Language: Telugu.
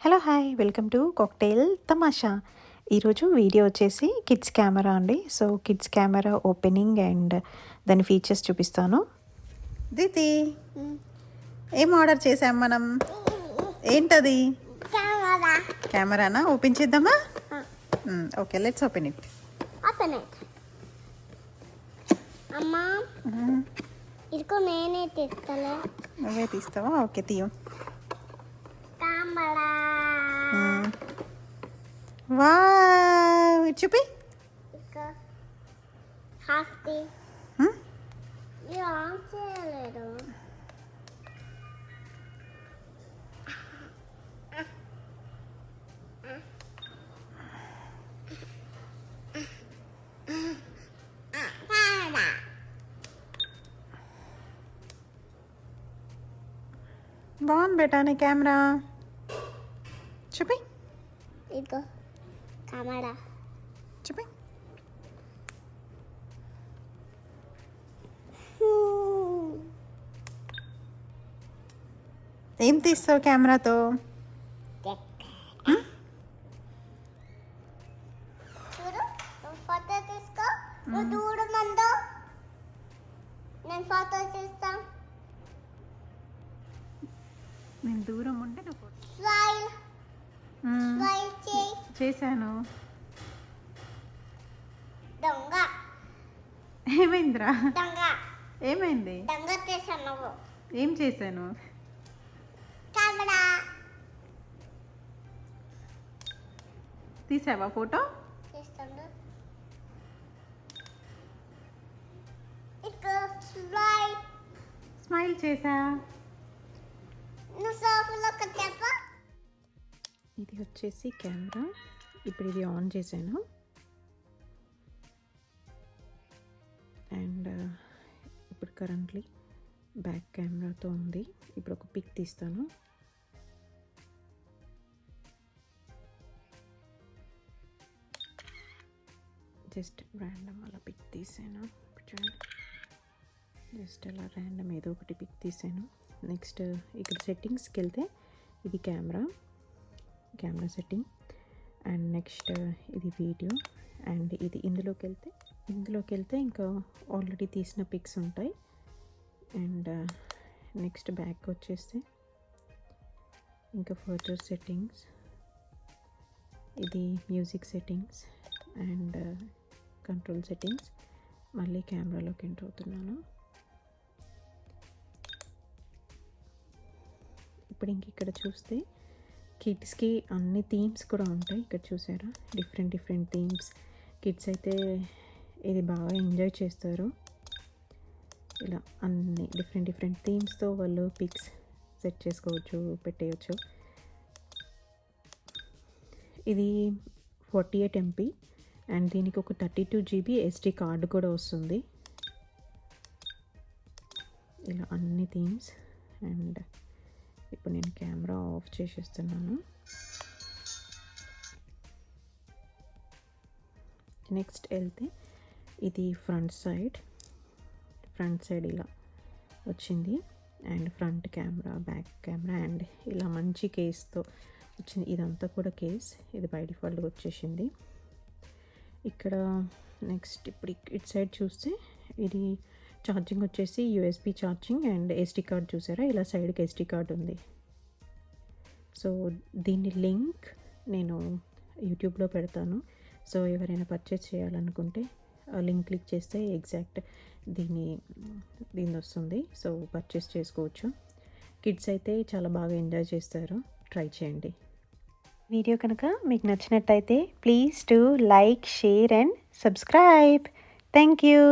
Hello hi welcome to cocktail తమాషా. ఈరోజు వీడియో వచ్చేసి కిడ్స్ కెమెరా అండి. So kids camera opening and దాని ఫీచర్స్ చూపిస్తాను. దీతి ఏం ఆర్డర్ చేసాం మనం? ఏంటది? కెమెరానా? ఓపెన్ చేద్దామా? Okay, let's open it. అమ్మా ఇదిగో నేనే తీస్తాను. నువ్వే తీస్తావా? ఓకే, తీయు. వావ్, ఇటు చూపి. హాస్తి ఇది ఆన్ చేయలేదు. బాగుంది బేటా నీ కెమెరా. చూపి. ఇదిగో కెమెరా. చూపి. ఏం తీస్తావు కెమెరాతో? చూడు, ఫోటో తీసుకో. నువ్వు దూరం ఉందో నేను ఫోటో తీస్తా. నేను దూరం ఉంటే నువ్వు స్మైల్ స్మైల్ చేయి. చేశాను. దొంగ ఏమైందిరా? దొంగ ఏమైంది? దొంగ చేశాను. నువ్వు ఏం చేశాను? కెమెరా తీసావా ఫోటో? తీస్తాను. ఇదిగో స్మైల్. స్మైల్ చేసా. నువ్వు సోఫాలో చెప్ప. ఇది వచ్చేసి కెమెరా. ఇప్పుడు ఇది ఆన్ చేశాను అండ్ ఇప్పుడు కరెంట్లీ బ్యాక్ కెమెరాతో ఉంది. ఇప్పుడు ఒక పిక్ తీస్తాను. జస్ట్ ర్యాండమ్ అలా పిక్ తీసాను. చూడండి, జస్ట్ అలా ర్యాండమ్ ఏదో ఒకటి పిక్ తీసాను. నెక్స్ట్ ఇక్కడ సెట్టింగ్స్కి వెళ్తే ఇది కెమెరా సెట్టింగ్ అండ్ నెక్స్ట్ ఇది వీడియో అండ్ ఇది ఇందులోకి వెళ్తే ఇంకా ఆల్రెడీ తీసిన పిక్స్ ఉంటాయి. అండ్ నెక్స్ట్ బ్యాక్ వచ్చేస్తే ఇంకా ఫర్దర్ సెట్టింగ్స్, ఇది music settings and control settings. మళ్ళీ కెమెరాలోకి ఎంటర్ అవుతున్నాను. ఇప్పుడు ఇంక ఇక్కడ చూస్తే కిడ్స్కి అన్ని థీమ్స్ కూడా ఉంటాయి. ఇక్కడ చూసారా, డిఫరెంట్ థీమ్స్. కిడ్స్ అయితే ఇది బాగా ఎంజాయ్ చేస్తారు. ఇలా అన్ని డిఫరెంట్ థీమ్స్తో వాళ్ళు పిక్స్ సెట్ చేసుకోవచ్చు, పెట్టేయచ్చు. ఇది 48 MB అండ్ దీనికి ఒక 32 GB SD కార్డు కూడా వస్తుంది. ఇలా అన్ని థీమ్స్. అండ్ ఇప్పుడు నేను కెమెరా ఆఫ్ చేసేస్తున్నాను. నెక్స్ట్ వెళ్తే ఇది ఫ్రంట్ సైడ్ ఇలా వచ్చింది and front camera, back camera and ఇలా మంచి కేస్తో వచ్చింది. ఇదంతా కూడా కేస్, ఇది బై డిఫాల్ట్గా వచ్చేసింది. ఇక్కడ నెక్స్ట్ ఇప్పుడు ఇటు సైడ్ చూస్తే ఇది ఛార్జింగ్ వచ్చేసి USB charging and SD card. చూసారా, ఇలా సైడ్కి SD కార్డ్ ఉంది. సో దీని లింక్ నేను యూట్యూబ్లో పెడతాను. సో ఎవరైనా పర్చేస్ చేయాలనుకుంటే ఆ లింక్ క్లిక్ చేస్తే ఎగ్జాక్ట్ దీని వస్తుంది. సో పర్చేస్ చేసుకోవచ్చు. కిడ్స్ అయితే చాలా బాగా ఎంజాయ్ చేస్తారు. ట్రై చేయండి. వీడియో కనుక మీకు నచ్చినట్టయితే please do like, share and subscribe. Thank you.